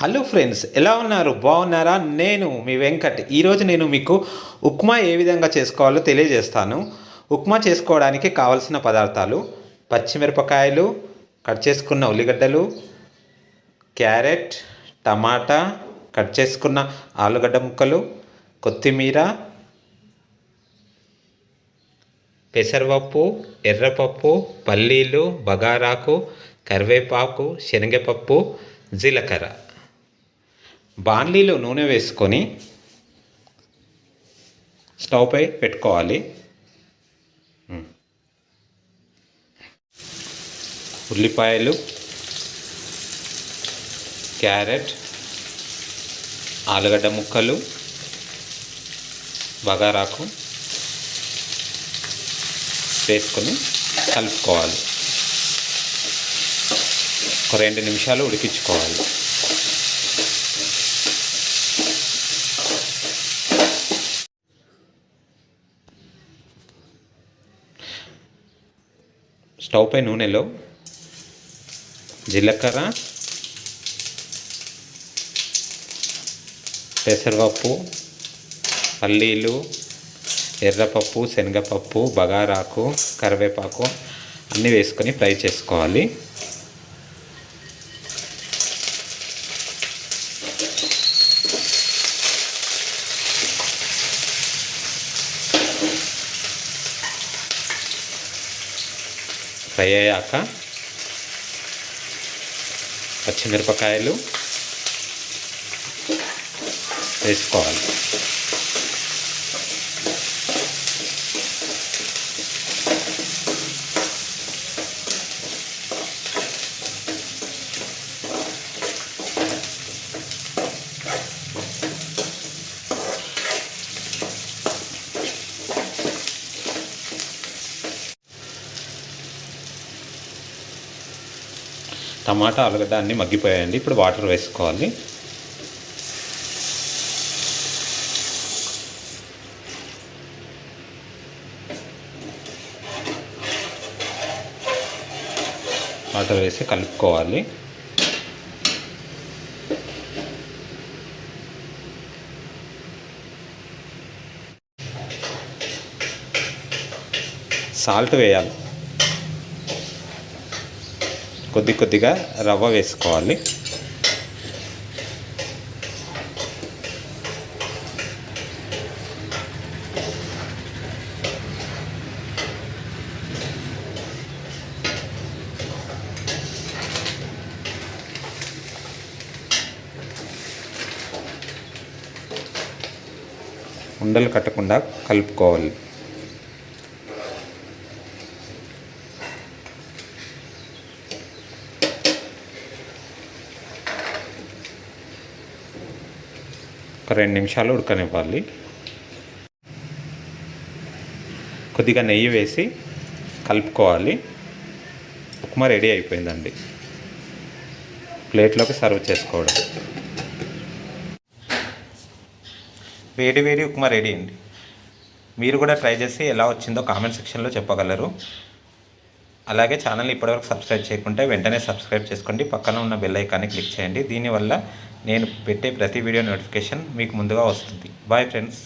Hello friends, ఎలా ఉన్నారు? బాగున్నారా? నేను మీ వెంకట్. ఈరోజు నేను మీకు ఉప్మా ఏ విధంగా చేసుకోవాలో తెలియజేస్తాను. ఉప్మా చేసుకోవడానికి కావలసిన పదార్థాలు: పచ్చిమిరపకాయలు, కట్ చేసుకున్న ఉల్లిగడ్డలు, క్యారెట్, టమాటా, కట్ చేసుకున్న ఆలుగడ్డ ముక్కలు, కొత్తిమీర, పెసరపప్పు, ఎర్రపప్పు, పల్లీలు, బగారాకు, కరివేపాకు, శనగపప్పు, జీలకర్ర. బాణలీలో నూనె వేసుకొని స్టవ్ పై పెట్టుకోవాలి. ఉల్లిపాయలు, క్యారెట్, ఆలుగడ్డ ముక్కలు, బగారాకు వేసుకొని కలుపుకోవాలి. ఒక 2 నిమిషాలు ఉడికించుకోవాలి. స్టవ్ పై నూనెలో జీలకర్ర, పెసరపప్పు, పల్లీలు, ఎర్రపప్పు, శనగపప్పు, బగారాకు, కరివేపాకు అన్నీ వేసుకొని ఫ్రై చేసుకోవాలి. ఫ్రై అయ్యాక పచ్చిమిరపకాయలు వేసుకోవాలి. టమాటా, ఆలుగడ్డ అన్నీ మగ్గిపోయాయండి. ఇప్పుడు వాటర్ వేసుకోవాలి. వాటర్ వేసి కలుపుకోవాలి. సాల్ట్ వేయాలి. కొద్దిగా రవ్వ వేసుకోవాలి. ఉండలు కట్టకుండా కలుపుకోవాలి. ఒక 2 నిమిషాలు ఉడకనివ్వాలి. కొద్దిగా నెయ్యి వేసి కలుపుకోవాలి. ఉప్మా రెడీ అయిపోయిందండి. ప్లేట్లోకి సర్వ్ చేసుకోవడం. వేడి వేడి ఉప్మా రెడీ అండి. మీరు కూడా ట్రై చేసి ఎలా వచ్చిందో కామెంట్ సెక్షన్లో చెప్పగలరు. అలాగే ఛానల్ని ఇప్పటివరకు సబ్స్క్రైబ్ చేయకుంటే వెంటనే సబ్స్క్రైబ్ చేసుకోండి. పక్కన ఉన్న బెల్ ఐకాన్ని క్లిక్ చేయండి. దీనివల్ల నేను పెట్టే ప్రతి వీడియో నోటిఫికేషన్ మీకు ముందుగా వస్తుంది. Bye friends.